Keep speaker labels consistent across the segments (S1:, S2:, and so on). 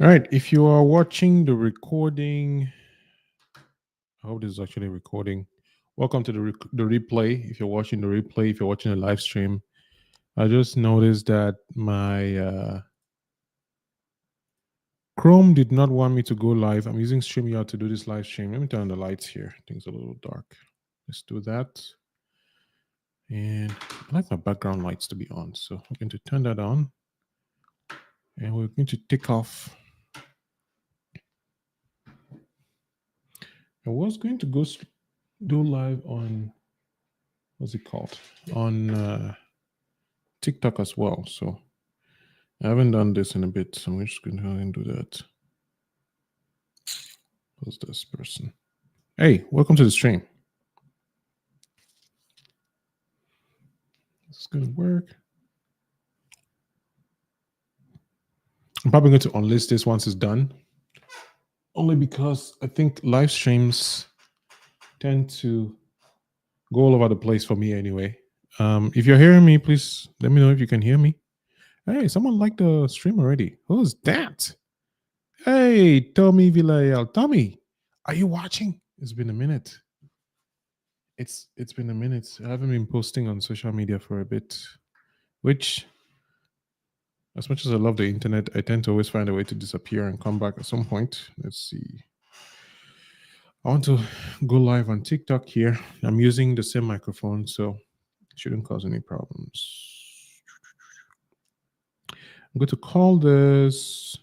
S1: All right. If you are watching the recording, I hope this is actually recording. Welcome to the replay. If you're watching the replay, if you're watching the live stream, I just noticed that my Chrome did not want me to go live. I'm using StreamYard to do this live stream. Let me turn on the lights here. Things a little dark. Let's do that. And I like my background lights to be on, so I'm going to turn that on. And we're going to take off. I was going to do live on, what's it called? On TikTok as well. So I haven't done this in a bit, so I'm just going to go and do that. Who's this person? Hey, welcome to the stream. This is going to work. I'm probably going to unlist this once it's done, only because I think live streams tend to go all over the place for me anyway. If you're hearing me, please let me know if you can hear me. Hey, someone liked the stream already. Who's that? Hey, Tommy Villarreal. Tommy, are you watching? It's been a minute. It's been a minute. I haven't been posting on social media for a bit, which, as much as I love the internet, I tend to always find a way to disappear and come back at some point. Let's see. I want to go live on TikTok here. I'm using the same microphone, so it shouldn't cause any problems. I'm going to call this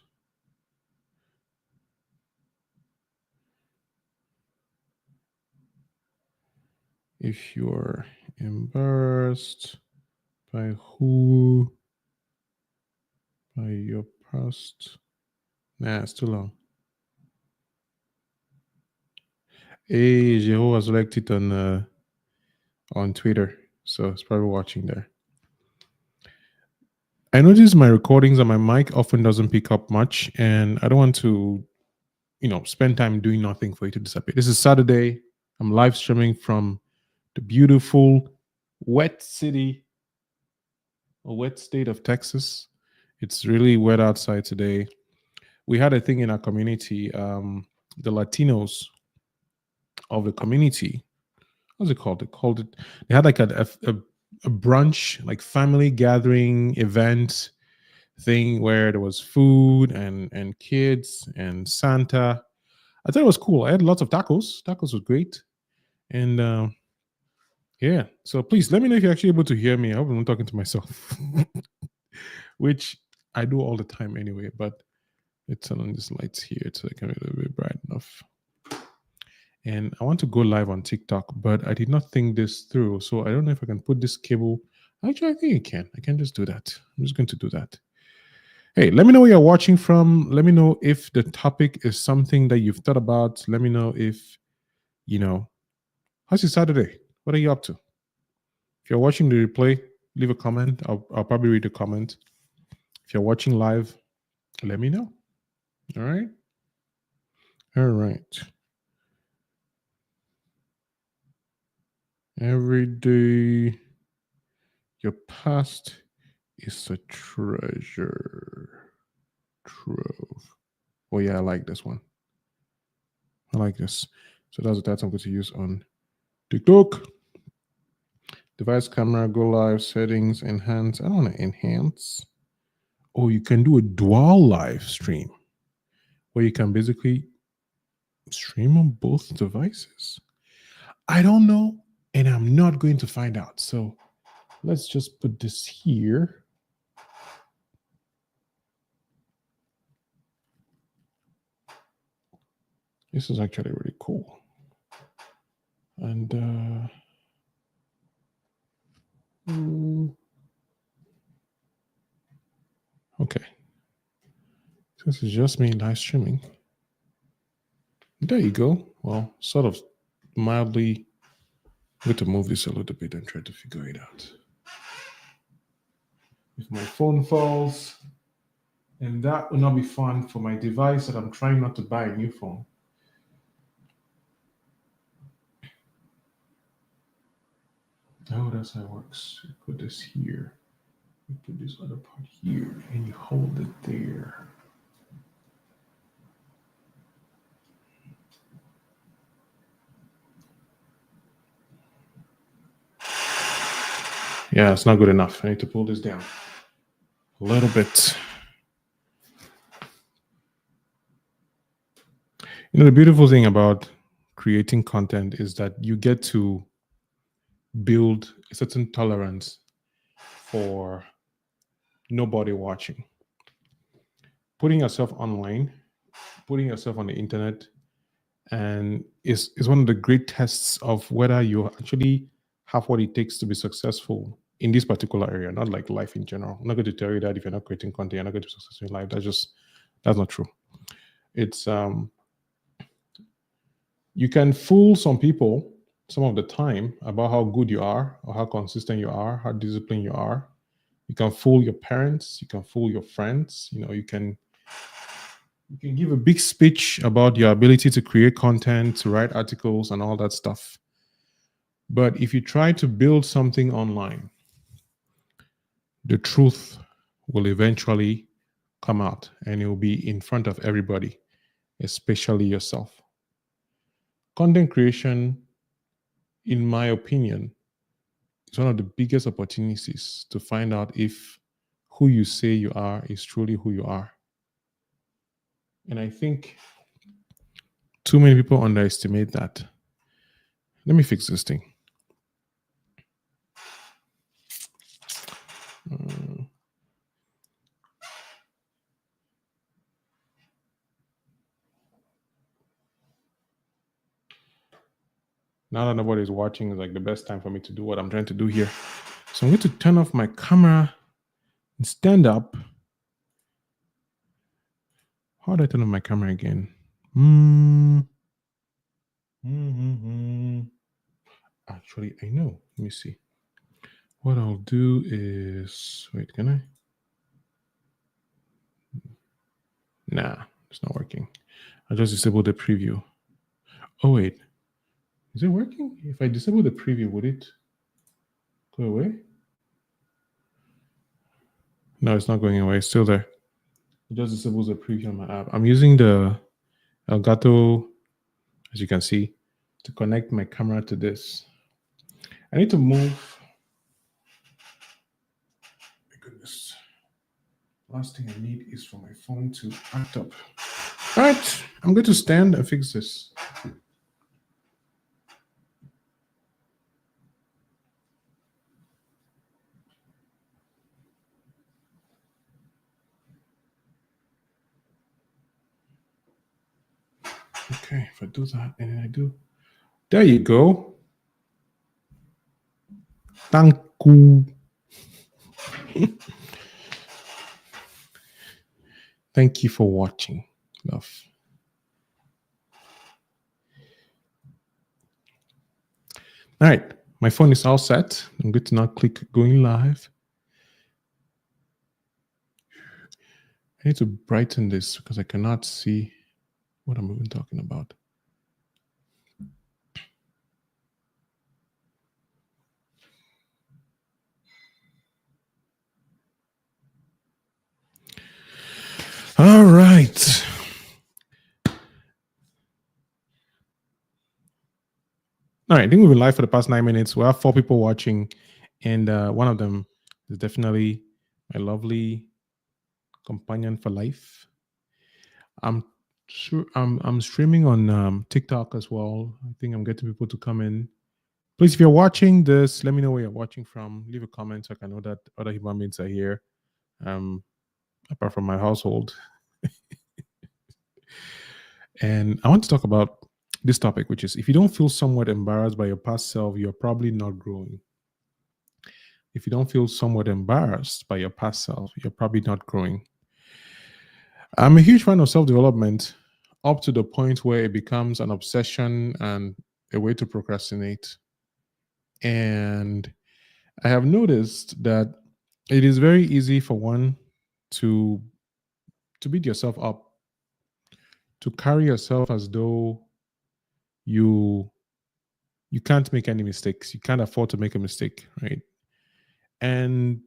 S1: "If You're Embarrassed by Who, by Your Past." Nah, it's too long. Hey, Jero has liked it on Twitter, so it's probably watching there. I notice my recordings on my mic often doesn't pick up much, and I don't want to, spend time doing nothing for it to disappear. This is Saturday. I'm live streaming from the beautiful, wet city, or wet state of Texas. It's really wet outside today. We had a thing in our community. The Latinos of the community, what's it called? They called it. They had like a brunch, like family gathering event thing where there was food and kids and Santa. I thought it was cool. I had lots of tacos. Tacos was great, and yeah. So please let me know if you're actually able to hear me. I hope I'm not talking to myself, which I do all the time anyway. But let's turn on these lights here so I can be a little bit bright enough. And I want to go live on TikTok, but I did not think this through. So I don't know if I can put this cable. Actually, I think I can. I can just do that. I'm just going to do that. Hey, let me know where you're watching from. Let me know if the topic is something that you've thought about. Let me know if, how's your Saturday? What are you up to? If you're watching the replay, leave a comment. I'll probably read the comment. If you're watching live, let me know. All right. All right. Every day, your past is a treasure trove. Oh, yeah, I like this one. I like this. So that's the title I'm going to use on TikTok. Device camera, go live, settings, enhance. I don't want to enhance. Oh, you can do a dual live stream where you can basically stream on both devices. I don't know, and I'm not going to find out. So let's just put this here. This is actually really cool. And okay. This is just me live streaming. There you go. Well, sort of mildly. I'm going to move this a little bit and try to figure it out. If my phone falls, and that will not be fun for my device that I'm trying not to buy a new phone. Oh, that's how it works. You put this here. You put this other part here, and you hold it there. Yeah, it's not good enough. I need to pull this down a little bit. The beautiful thing about creating content is that you get to build a certain tolerance for nobody watching. Putting yourself online, putting yourself on the internet, and is one of the great tests of whether you actually have what it takes to be successful in this particular area, not like life in general. I'm not going to tell you that if you're not creating content, you're not going to be successful in life. That's not true. It's you can fool some people some of the time about how good you are or how consistent you are, how disciplined you are. You can fool your parents, you can fool your friends, you can give a big speech about your ability to create content, to write articles and all that stuff. But if you try to build something online, the truth will eventually come out and it will be in front of everybody, especially yourself. Content creation, in my opinion, is one of the biggest opportunities to find out if who you say you are is truly who you are. And I think too many people underestimate that. Let me fix this thing. Now that nobody's watching is like the best time for me to do what I'm trying to do here. So I'm going to turn off my camera and stand up. How do I turn on my camera again? Actually, I know. Let me see. What I'll do is, wait, can I? Nah, it's not working. I'll just disable the preview. Oh, wait. Is it working? If I disable the preview, would it go away? No, it's not going away. It's still there. It just disables the preview on my app. I'm using the Elgato, as you can see, to connect my camera to this. I need to move. My goodness. Last thing I need is for my phone to act up. All right, I'm going to stand and fix this. Okay, if I do that, and then I do, there you go. Thank you. Thank you for watching, love. All right, my phone is all set. I'm going to now click going live. I need to brighten this because I cannot see what I'm even talking about. All right. All right, I think we've been live for the past 9 minutes. We have 4 people watching, and one of them is definitely my lovely companion for life. I'm sure I'm streaming on TikTok as well. I think I'm getting people to come in. Please, if you're watching this, let me know where you're watching from. Leave a comment so I can know that other human beings are here, apart from my household. And I want to talk about this topic, which is if you don't feel somewhat embarrassed by your past self, you're probably not growing. If you don't feel somewhat embarrassed by your past self, you're probably not growing. I'm a huge fan of self-development up to the point where it becomes an obsession and a way to procrastinate. And I have noticed that it is very easy for one to beat yourself up, to carry yourself as though you can't make any mistakes. You can't afford to make a mistake, right? And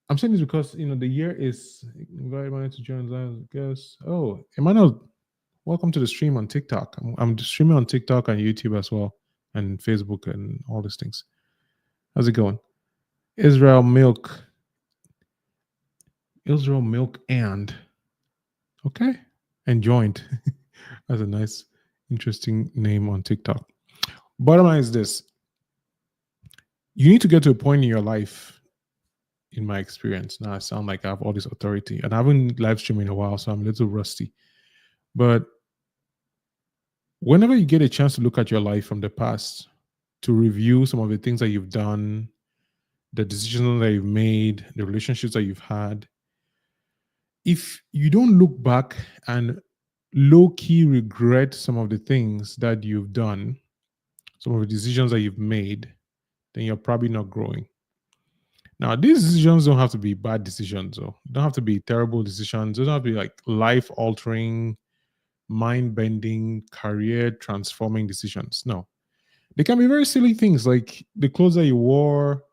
S1: I'm saying this because the year is very much to join. I guess. Oh, Emmanuel, welcome to the stream on TikTok. I'm streaming on TikTok and YouTube as well, and Facebook and all these things. How's it going? Israel Milk. Israel Milk and okay. And joined. That's a nice, interesting name on TikTok. Bottom line is this: you need to get to a point in your life, in my experience. Now I sound like I have all this authority, and I haven't live streamed in a while, so I'm a little rusty. But whenever you get a chance to look at your life from the past, to review some of the things that you've done, the decisions that you've made, the relationships that you've had, if you don't look back and low key regret some of the things that you've done, some of the decisions that you've made, then you're probably not growing. Now, these decisions don't have to be bad decisions, though. They don't have to be terrible decisions. They don't have to be like life altering, mind bending, career transforming decisions. No, they can be very silly things like the clothes that you wore,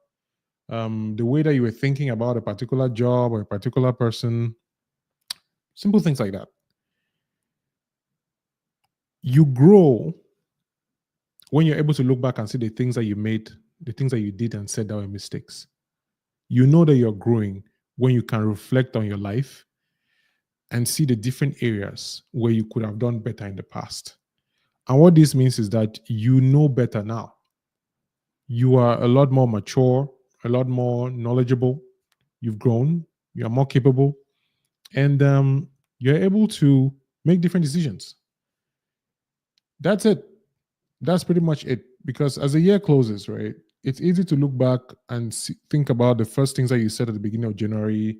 S1: the way that you were thinking about a particular job or a particular person, simple things like that. You grow when you're able to look back and see the things that you made, the things that you did and said that were mistakes. You know that you're growing when you can reflect on your life and see the different areas where you could have done better in the past. And what this means is that you know better now. You are a lot more mature, a lot more knowledgeable. You've grown, you are more capable, and you're able to make different decisions. That's it. That's pretty much it. Because as the year closes, right, it's easy to look back and think about the first things that you said at the beginning of January,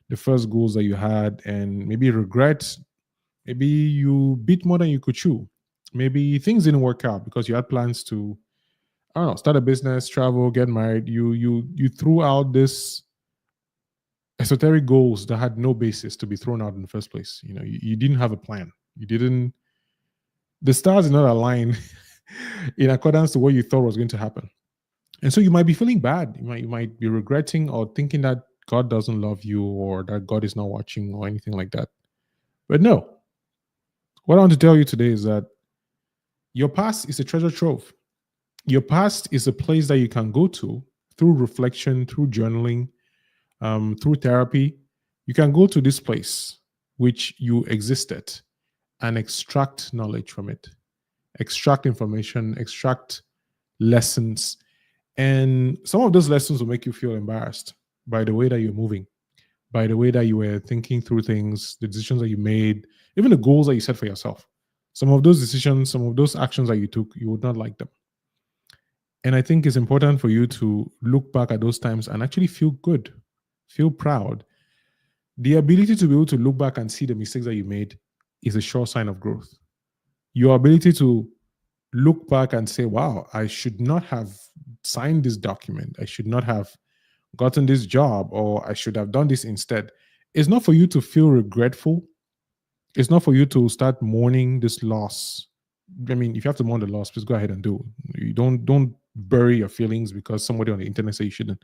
S1: the first goals that you had, and maybe regret. Maybe you bit more than you could chew. Maybe things didn't work out because you had plans to, I don't know, start a business, travel, get married. You threw out this esoteric goals that had no basis to be thrown out in the first place. You know, you didn't have a plan. You didn't. The stars did not align in accordance to what you thought was going to happen. And so you might be feeling bad. You might be regretting or thinking that God doesn't love you or that God is not watching or anything like that. But no, what I want to tell you today is that your past is a treasure trove. Your past is a place that you can go to through reflection, through journaling, through therapy. You can go to this place which you existed and extract knowledge from it, extract information, extract lessons. And some of those lessons will make you feel embarrassed by the way that you're moving, by the way that you were thinking through things, the decisions that you made, even the goals that you set for yourself. Some of those decisions, some of those actions that you took, you would not like them. And I think it's important for you to look back at those times and actually feel good, feel proud. The ability to be able to look back and see the mistakes that you made is a sure sign of growth. Your ability to look back and say, wow, I should not have signed this document. I should not have gotten this job, or I should have done this instead. It's not for you to feel regretful. It's not for you to start mourning this loss. I mean, if you have to mourn the loss, please go ahead and do it. You don't bury your feelings because somebody on the internet says you shouldn't.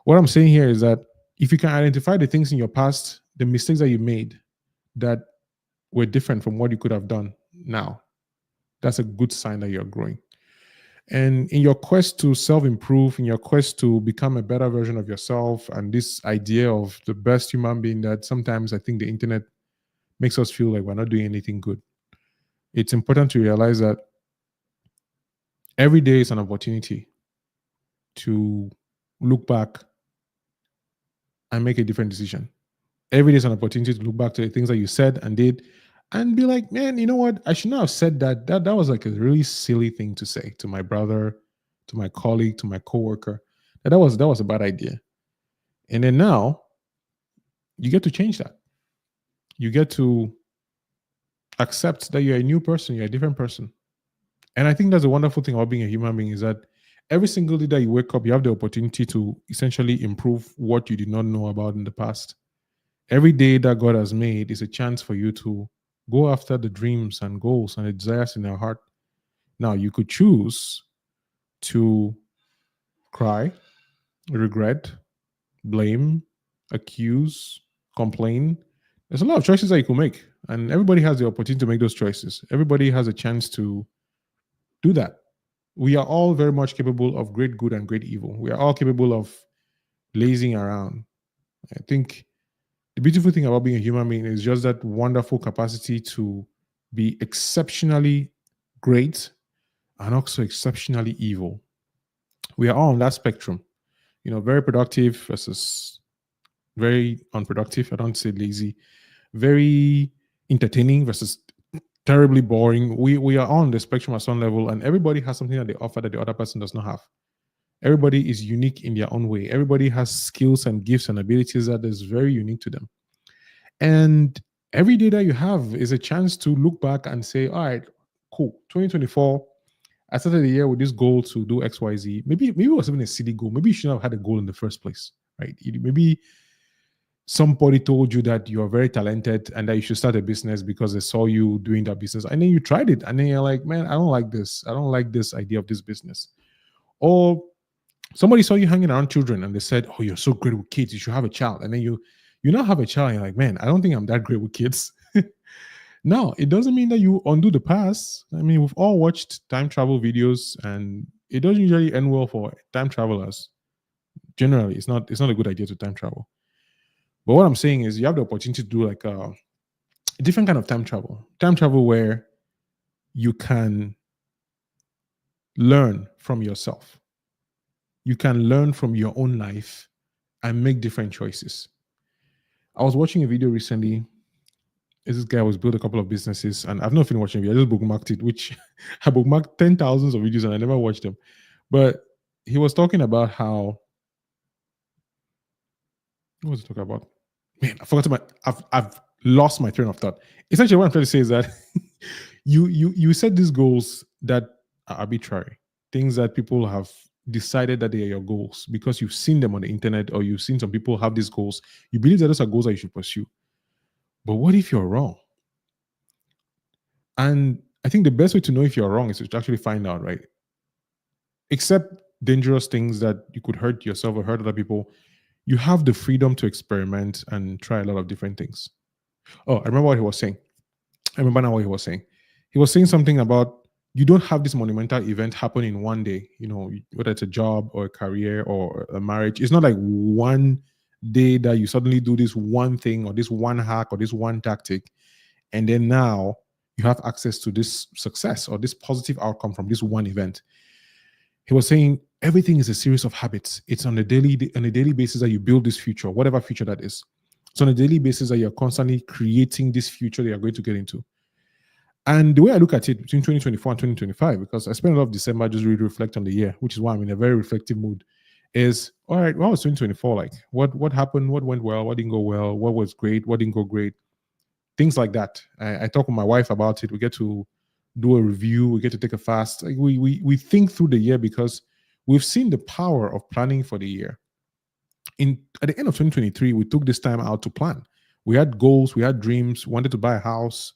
S1: What I'm saying here is that if you can identify the things in your past, the mistakes that you made that were different from what you could have done now, that's a good sign that you're growing. And in your quest to self-improve, in your quest to become a better version of yourself, and this idea of the best human being that sometimes I think the internet makes us feel like we're not doing anything good, it's important to realize that every day is an opportunity to look back and make a different decision. Every day is an opportunity to look back to the things that you said and did and be like, man, you know what? I should not have said that. That was like a really silly thing to say to my brother, to my colleague, to my coworker. That was a bad idea. And then now you get to change that. You get to accept that you're a new person, you're a different person. And I think that's a wonderful thing about being a human being is that every single day that you wake up, you have the opportunity to essentially improve what you did not know about in the past. Every day that God has made is a chance for you to go after the dreams and goals and the desires in your heart. Now, you could choose to cry, regret, blame, accuse, complain. There's a lot of choices that you can make, and everybody has the opportunity to make those choices. Everybody has a chance to do that. We are all very much capable of great good and great evil. We are all capable of lazing around. I think the beautiful thing about being a human being is just that wonderful capacity to be exceptionally great and also exceptionally evil. We are all on that spectrum, very productive versus very unproductive. I don't say lazy, very entertaining versus terribly boring. We are on the spectrum at some level, and everybody has something that they offer that the other person does not have. Everybody is unique in their own way. Everybody has skills and gifts and abilities that is very unique to them. And every day that you have is a chance to look back and say, all right, cool. 2024, I started the year with this goal to do XYZ. Maybe it was even a silly goal. Maybe you shouldn't have had a goal in the first place, right? Maybe somebody told you that you are very talented and that you should start a business because they saw you doing that business. And then you tried it and then you're like, man, I don't like this. I don't like this idea of this business. Or somebody saw you hanging around children and they said, oh, you're so great with kids. You should have a child. And then you now have a child and you're like, man, I don't think I'm that great with kids. No, it doesn't mean that you undo the past. I mean, we've all watched time travel videos and it doesn't usually end well for time travelers. Generally, it's not a good idea to time travel. But what I'm saying is you have the opportunity to do like a different kind of time travel. Time travel where you can learn from yourself. You can learn from your own life and make different choices. I was watching a video recently. This guy was built a couple of businesses, and I've not finished watching it. I just bookmarked it, which I bookmarked 10,000 of videos and I never watched them. But he was talking about how, what was he talking about? Man, I forgot I've lost my train of thought. Essentially, what I'm trying to say is that you set these goals that are arbitrary, things that people have decided that they are your goals because you've seen them on the internet or you've seen some people have these goals. You believe that those are goals that you should pursue. But what if you're wrong? And I think the best way to know if you're wrong is to actually find out, right? Except dangerous things that you could hurt yourself or hurt other people, you have the freedom to experiment and try a lot of different things. Oh, I remember what he was saying. I remember now what he was saying. He was saying something about you don't have this monumental event happen in one day, whether it's a job or a career or a marriage. It's not like one day that you suddenly do this one thing or this one hack or this one tactic. And then now you have access to this success or this positive outcome from this one event. He was saying everything is a series of habits. It's on a daily basis that you build this future, whatever future that is. It's on a daily basis that you're constantly creating this future that you're going to get into. And the way I look at it between 2024 and 2025, because I spent a lot of December just really reflect on the year, which is why I'm in a very reflective mood, is all right, what was 2024 like? What happened? What went well? What didn't go well? What was great? What didn't go great? Things like that. I talk with my wife about it. We get to do a review. We get to take a fast. Like we think through the year because we've seen the power of planning for the year. At the end of 2023, we took this time out to plan. We had goals, we had dreams, wanted to buy a house.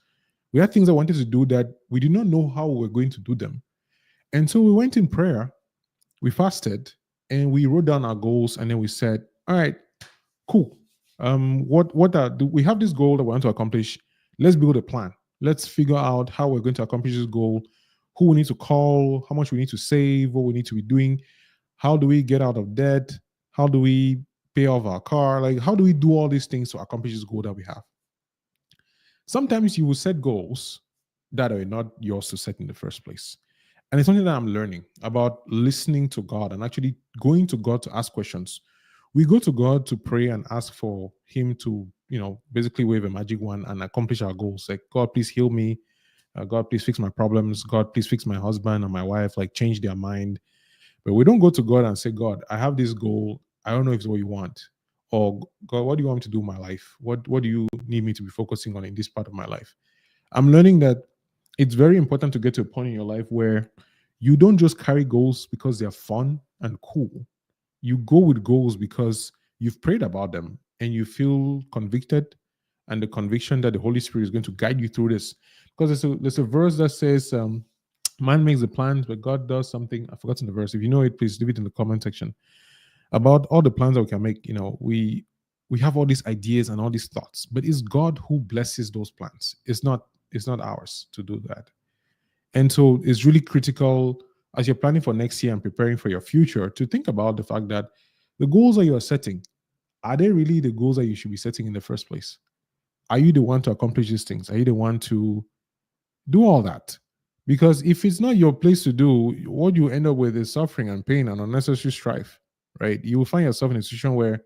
S1: We had things I wanted to do that we did not know how we were going to do them. And so we went in prayer, we fasted, and we wrote down our goals, and then we said, all right, cool. We have this goal that we want to accomplish. Let's build a plan. Let's figure out how we're going to accomplish this goal, who we need to call, how much we need to save, what we need to be doing, how do we get out of debt, how do we pay off our car, like how do we do all these things to accomplish this goal that we have. Sometimes you will set goals that are not yours to set in the first place. And it's something that I'm learning about listening to God and actually going to God to ask questions. We go to God to pray and ask for Him to, basically wave a magic wand and accomplish our goals. Like, God, please heal me. God, please fix my problems. God, please fix my husband and my wife, like change their mind. But we don't go to God and say, God, I have this goal. I don't know if it's what you want. Or, God, what do you want me to do in my life? What do you need me to be focusing on in this part of my life? I'm learning that it's very important to get to a point in your life where you don't just carry goals because they're fun and cool. You go with goals because you've prayed about them and you feel convicted, and the conviction that the Holy Spirit is going to guide you through this. Because there's a verse that says, man makes the plans, but God does something. I've forgotten the verse. If you know it, please leave it in the comment section. About all the plans that we can make, we have all these ideas and all these thoughts, but it's God who blesses those plans. It's not ours to do that. And so it's really critical as you're planning for next year and preparing for your future to think about the fact that The goals that you are setting, are they really the goals that you should be setting in the first place? Are you the one to accomplish these things? Are you the one to do all that? Because if it's not your place to do, what you end up with is suffering and pain and unnecessary strife, right? You will find yourself in a situation where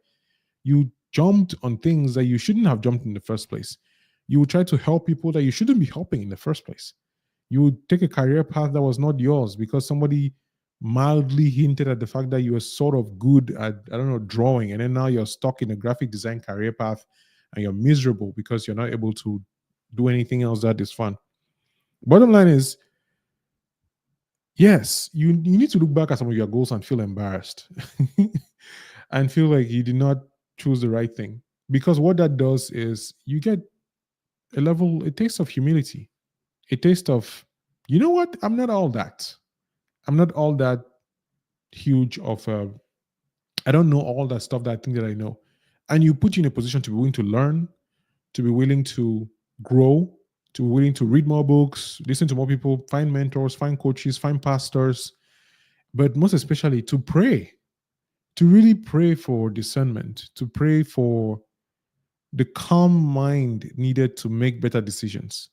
S1: you jumped on things that you shouldn't have jumped in the first place. You will try to help people that you shouldn't be helping in the first place. You would take a career path that was not yours because somebody mildly hinted at the fact that you were sort of good at, I don't know, drawing, and then now you're stuck in a graphic design career path and you're miserable because you're not able to do anything else that is fun. Bottom line is, yes, you need to look back at some of your goals and feel embarrassed and feel like you did not choose the right thing. Because what that does is you get a taste of humility, a taste of, you know what, I'm not all that. I'm not all that huge of a, I don't know all that stuff that I think that I know. And you put you in a position to be willing to learn, to be willing to grow, to be willing to read more books, listen to more people, find mentors, find coaches, find pastors, but most especially to pray, to really pray for discernment, to pray for the calm mind needed to make better decisions.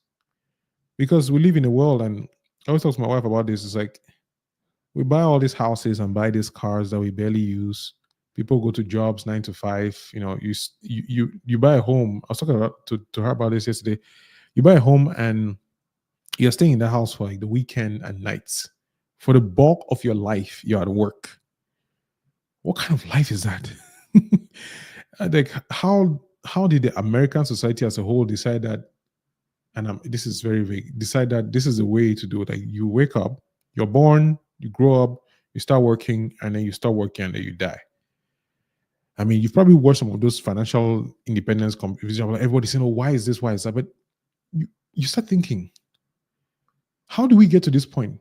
S1: Because we live in a world, and I always talk to my wife about this, it's like we buy all these houses and buy these cars that we barely use. People go to jobs 9 to 5. You know, you buy a home. I was talking to her about this yesterday. You buy a home and you're staying in the house for like the weekend and nights. For the bulk of your life, you're at work. What kind of life is that? Like how did the American society as a whole decide that? And this is very vague. Decide that this is the way to do it. Like you wake up, you're born, you grow up, you start working, and then you start working, and then you die. I mean, you've probably watched some of those financial independence competitions. Everybody's saying, "Oh, why is this? Why is that?" But you start thinking, how do we get to this point?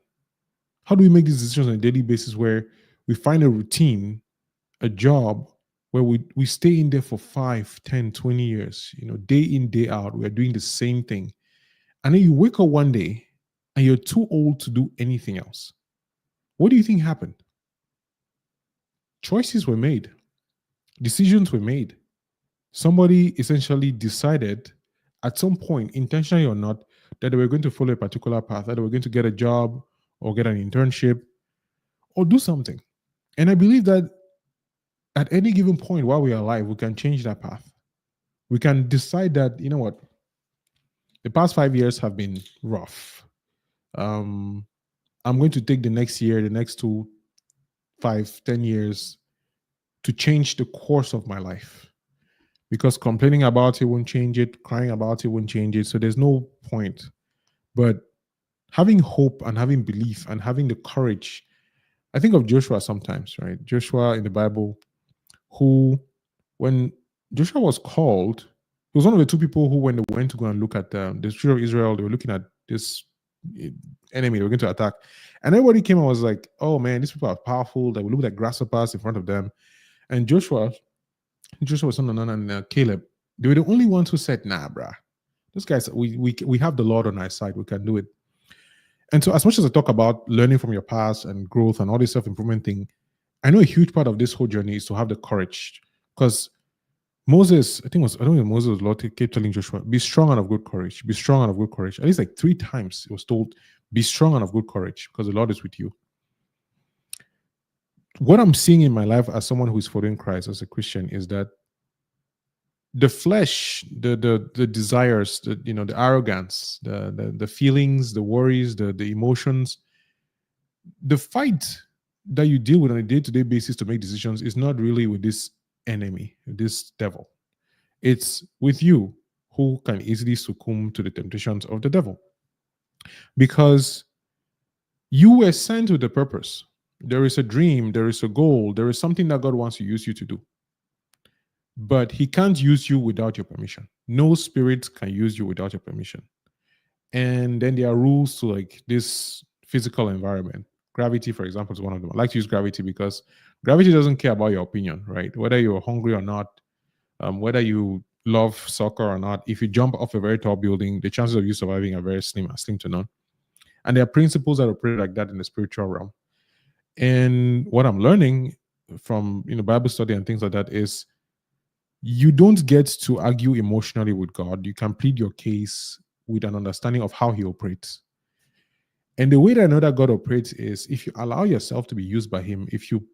S1: How do we make these decisions on a daily basis where we find a routine, a job where we stay in there for 5, 10, 20 years, day in, day out, we are doing the same thing. And then you wake up one day and you're too old to do anything else. What do you think happened? Choices were made. Decisions were made. Somebody essentially decided at some point, intentionally or not, that they were going to follow a particular path, that they were going to get a job or get an internship or do something. And I believe that at any given point while we are alive, we can change that path. We can decide that, you know what, the past 5 years have been rough. I'm going to take the next year, the next 2, 5, 10 years to change the course of my life. Because complaining about it won't change it, crying about it won't change it. So there's no point. But having hope and having belief and having the courage. I think of Joshua sometimes, right? Joshua in the Bible, who, when Joshua was called, he was one of the 2 people who, when they went to go and look at the children of Israel, they were looking at this enemy they were going to attack. And everybody came and was like, oh man, these people are powerful. They will look like grasshoppers in front of them. And Joshua, son of Nun, and Caleb, they were the only ones who said, nah, bruh. Those guys, we have the Lord on our side. We can do it. And so as much as I talk about learning from your past and growth and all this self-improvement thing, I know a huge part of this whole journey is to have the courage. Because Moses, I don't know if Moses was Lord kept telling Joshua, be strong and of good courage. Be strong and of good courage. At least like 3 times it was told, be strong and of good courage because the Lord is with you. What I'm seeing in my life as someone who is following Christ as a Christian is that the flesh, the desires, the arrogance, the feelings, the worries, the emotions, the fight that you deal with on a day-to-day basis to make decisions is not really with this enemy, this devil. It's with you, who can easily succumb to the temptations of the devil. Because you were sent with a purpose. There is a dream, there is a goal, there is something that God wants to use you to do. But he can't use you without your permission. No spirit can use you without your permission. And then there are rules to like this physical environment. Gravity, for example, is one of them. I like to use gravity because gravity doesn't care about your opinion, right? Whether you're hungry or not, whether you love soccer or not, if you jump off a very tall building, the chances of you surviving are very slim to none. And there are principles that operate like that in the spiritual realm. And what I'm learning from Bible study and things like that is you don't get to argue emotionally with God. You can plead your case with an understanding of how He operates. And the way that I know that God operates is if you allow yourself to be used by Him, if you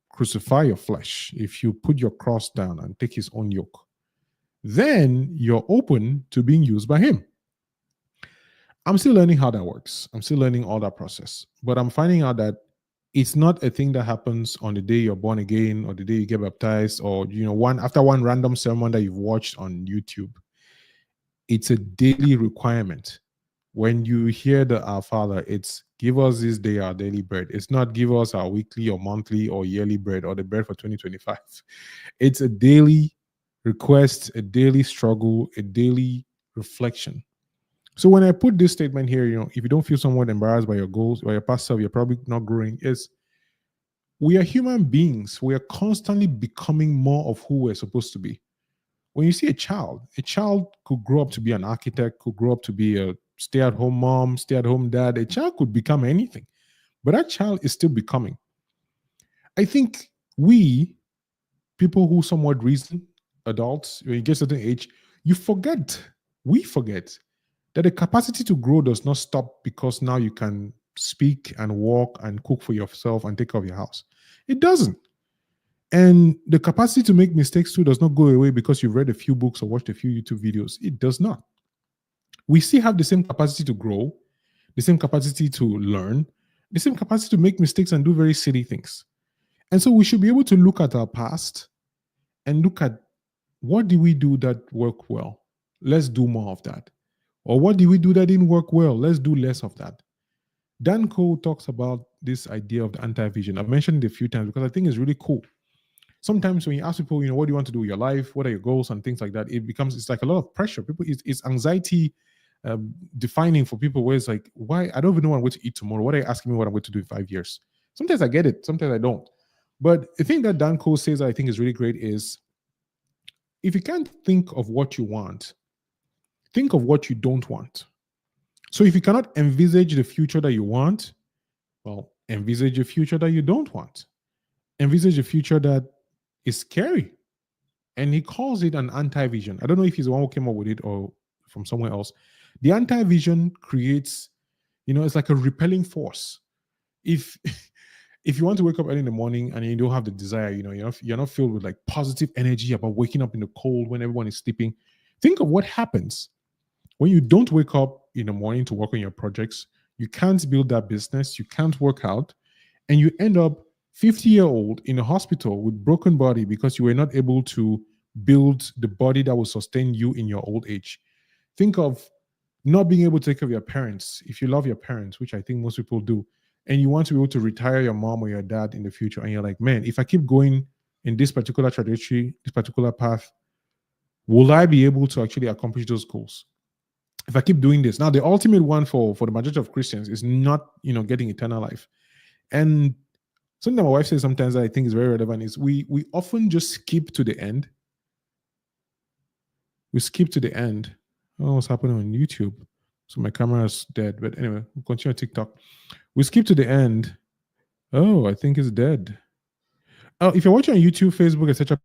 S1: crucify your flesh, if you put your cross down and take His own yoke, then you're open to being used by Him. I'm still learning how that works. I'm still learning all that process. But I'm finding out that it's not a thing that happens on the day you're born again or the day you get baptized or after one random sermon that you've watched on YouTube. It's a daily requirement. When you hear the Our Father, it's give us this day our daily bread. It's not give us our weekly or monthly or yearly bread or the bread for 2025. It's a daily request, a daily struggle, a daily reflection. So when I put this statement here, if you don't feel somewhat embarrassed by your goals or your past self, you're probably not growing. Is we are human beings. We are constantly becoming more of who we're supposed to be. When you see a child could grow up to be an architect, could grow up to be a stay-at-home mom, stay-at-home dad. A child could become anything, but that child is still becoming. I think we, people who somewhat reason, adults, when you get a certain age, we forget that the capacity to grow does not stop because now you can speak and walk and cook for yourself and take care of your house. It doesn't. And the capacity to make mistakes too does not go away because you've read a few books or watched a few YouTube videos. It does not. We still have the same capacity to grow, the same capacity to learn, the same capacity to make mistakes and do very silly things. And so we should be able to look at our past and look at what did we do that worked well? Let's do more of that. Or what did we do that didn't work well? Let's do less of that. Dan Cole talks about this idea of the anti-vision. I've mentioned it a few times because I think it's really cool. Sometimes when you ask people, what do you want to do with your life? What are your goals and things like that? It's like a lot of pressure. People, it's anxiety defining for people where it's like, why? I don't even know what I'm going to eat tomorrow. What are you asking me what I'm going to do in 5 years? Sometimes I get it. Sometimes I don't. But the thing that Dan Cole says that I think is really great is if you can't think of what you want, think of what you don't want. So if you cannot envisage the future that you want, well, envisage a future that you don't want. Envisage a future that is scary. And he calls it an anti-vision. I don't know if he's the one who came up with it or from somewhere else. The anti-vision creates, it's like a repelling force. If you want to wake up early in the morning and you don't have the desire, you're not filled with like positive energy about waking up in the cold when everyone is sleeping. Think of what happens when you don't wake up in the morning to work on your projects. You can't build that business, you can't work out, and you end up 50-year-old in a hospital with broken body because you were not able to build the body that will sustain you in your old age. Think of not being able to take care of your parents. If you love your parents, which I think most people do, and you want to be able to retire your mom or your dad in the future, and you're like, man, if I keep going in this particular trajectory, this particular path, will I be able to actually accomplish those goals? If I keep doing this, now the ultimate one for the majority of Christians is not, getting eternal life. And something my wife says sometimes that I think is very relevant is we often just skip to the end. We skip to the end. I don't know what's happening on YouTube. So my camera is dead. But anyway, we'll continue on TikTok. We skip to the end. Oh, I think it's dead. Oh, if you're watching on YouTube, Facebook, etc.,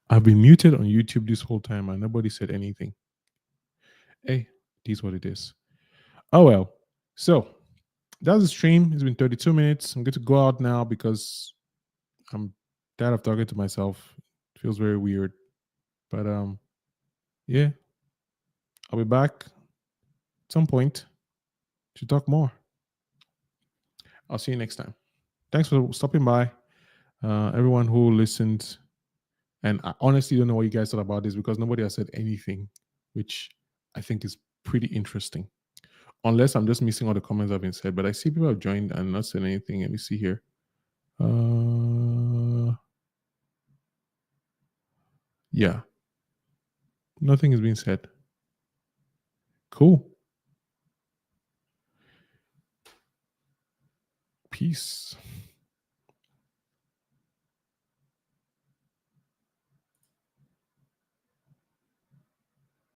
S1: I've been muted on YouTube this whole time and nobody said anything. Hey, it is what it is. Oh well. So that's the stream. It's been 32 minutes. I'm going to go out now because I'm tired of talking to myself. It feels very weird. But yeah, I'll be back at some point to talk more. I'll see you next time. Thanks for stopping by. Everyone who listened. And I honestly don't know what you guys thought about this because nobody has said anything, which I think is pretty interesting. Unless I'm just missing all the comments that have been said. But I see people have joined and not said anything. Let me see here. Yeah. Nothing is being said. Cool. Peace.